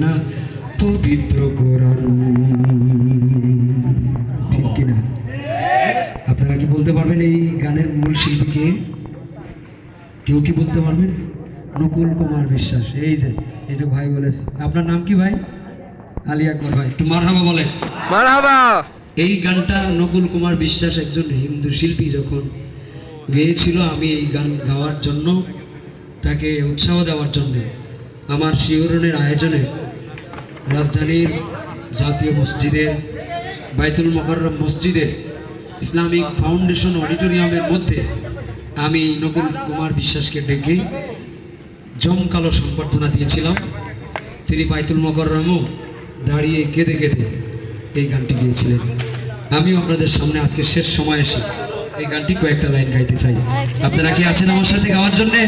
না পবিত্র কোরআন। ঠিক কিনা? আপনারা কি বলতে পারবেন এই গানের মূল শিল্পীকে? কেউ কি বলতে পারবেন? নকুল কুমার বিশ্বাস। এই যে ভাই বলেছে। আপনার নাম কি ভাই? আলী আকবর ভাই। একটু মারহাবা বলেন। মারহাবা। এই গানটা নকুল কুমার বিশ্বাস একজন হিন্দু শিল্পী যখন গেয়েছিল, আমি এই গান গাওয়ার জন্য, তাকে উৎসাহ দেওয়ার জন্য আমার শিহরণের আয়োজনে রাজধানীর জাতীয় মসজিদের বাইতুল মোকাররম মসজিদের ইসলামিক ফাউন্ডেশন অডিটোরিয়ামের মধ্যে আমি নকুল কুমার বিশ্বাসকে ডেকে জমকালো সংবর্ধনা দিয়েছিলাম। তিনি বাইতুল মোকাররমেও দাঁড়িয়ে কেঁদে কেঁদে এই গানটি গিয়েছিলেন। আমিও আপনাদের সামনে আজকে শেষ সময় এসে এই গানটি কয়েকটা লাইন গাইতে চাই। আপনারা কি আছেন আমার সাথে গাওয়ার জন্যে?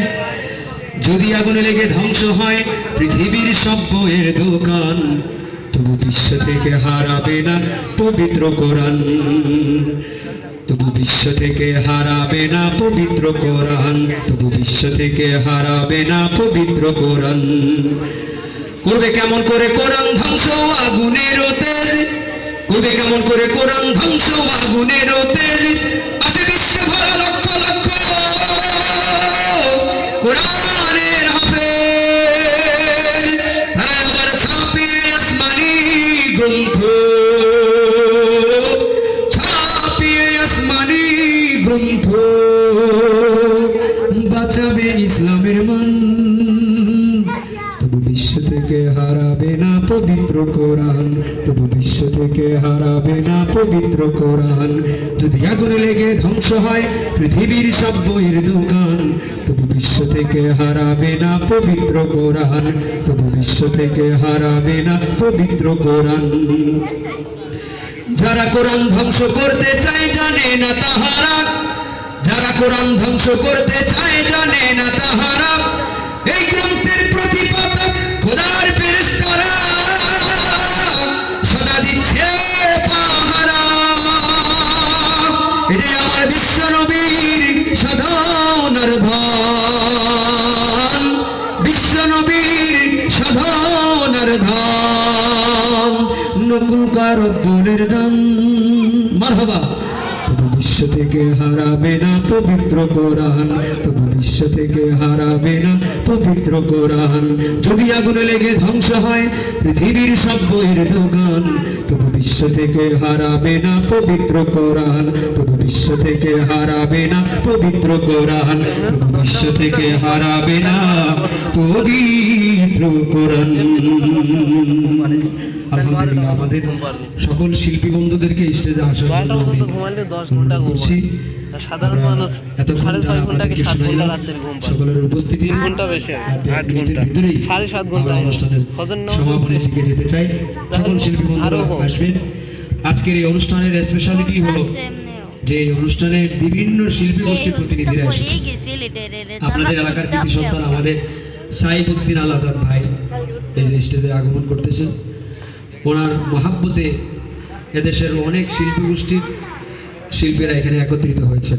যদি আগুনে লেগে ধ্বংস হয় পৃথিবীর সব বইয়ের দোকান, তবু বিশ্ব থেকে হারাবে না পবিত্র কোরআন। তবু বিশ্ব থেকে হারাবে না পবিত্র কোরআন। তবু বিশ্ব থেকে হারাবে না পবিত্র কোরআন। করবে কেমন করে কোরআন ধ্বংস আগুনের তেজ? করবে কেমন করে কোরআন ধ্বংস আগুনের তেজ? আছে বিশ্ব ভরা লক্ষ লক্ষ কোরআনের হাফেজ, তারা আবার ছাপিয়ে আসমানি গ্রন্থ, ছাপিয়ে আসমানি গ্রন্থ, বাঁচাবে ইসলামের মান। তবু বিশ্ব থেকে হারাবে না পবিত্র কোরআন। তবু বিশ্ব থেকে হারাবে না পবিত্র কোরআন। যদি আগুনে লেগে ধ্বংস হয় পৃথিবীর সব বইয়ের দোকান, তবু বিশ্ব থেকে হারাবে না পবিত্র কোরআন। তবু বিশ্ব থেকে হারাবে না পবিত্র কোরআন। যারা কোরআন ধ্বংস করতে চায় জানে না তাহারা, যারা কোরআন ধ্বংস করতে চায় জানে না তাহারা, এই গ্রন্থের প্রতি পাতা খোদার ফেরেশতারা সদা দিচ্ছে পাহারা। এটা আমার বিশ্ব নবীর সাধনার ধান, বিশ্ব নবীর সাধনার ধান, নকুল কারদ্দুলের দান। মারহাবা। তবু বিশ্ব থেকে হারাবে না পবিত্র কোরআন। তবু বিশ্ব থেকে হারাবে না পবিত্র কোরআন। যদি আগুনে লেগে ধ্বংস হয় পৃথিবীর সব বইয়ের দোকান, তবু বিশ্ব থেকে হারাবে না পবিত্র কোরআন। তবু বিশ্ব থেকে হারাবে না পবিত্র কোরআন। তবু বিশ্ব থেকে হারাবে না পবিত্র কোরআন। আলহামদুলিল্লাহ, আমাদের সকল শিল্পী বন্ধুদেরকে স্টেজে আসার জন্য করছি। সাধারণ মানুষ 6.5 ঘন্টা কি 7 ঘন্টা রাতের ঘুম পায়। সকলের উপস্থিতি 3 ঘন্টা বেশি, 8 ঘন্টা, 7.5 ঘন্টা অনুষ্ঠানের সমাপনের দিকে যেতে চাই। সকল শিল্পী বন্ধুরা আসবেন। আজকের এই অনুষ্ঠানের স্পেশালিটি হলো যে এই অনুষ্ঠানে বিভিন্ন শিল্পী গোষ্ঠীর প্রতিনিধিরা এসেছে। আপনাদের এলাকার কৃতি সন্তান আমাদের সাইফুদ্দিন আল আজাদ ভাই এই যে স্টেজে আগমন করতেছেন। ওনার মহাব্বতে এদেশের অনেক শিল্পী গোষ্ঠীর শিল্পীরা এখানে একত্রিত হয়েছে।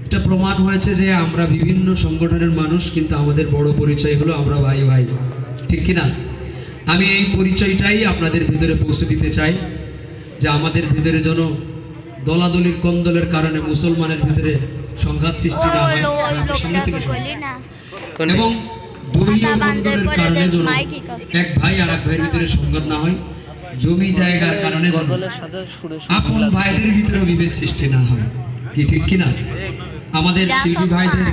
এটা প্রমাণ হয়েছে যে আমরা বিভিন্ন সংগঠনের মানুষ, কিন্তু আমাদের বড় পরিচয় হলো আমরা ভাই ভাই। ঠিক কিনা? আমি এই পরিচয়টাই আপনাদের ভিতরে পৌঁছে দিতে চাই, যে আমাদের ভিতরে যেন দলাদলির কন্দলের কারণে মুসলমানের ভিতরে সংঘাত সৃষ্টি না হয়, এবং দলীয় কন্দলের কারণে যেন এক ভাই আর এক ভাইয়ের ভিতরে সংঘাত না হয়, জমি জায়গার কারণে আপন ভাইদের ভিতরে বিভেদ সৃষ্টি না হয়। কি ঠিক কিনা? আমাদের শিল্পী ভাইদের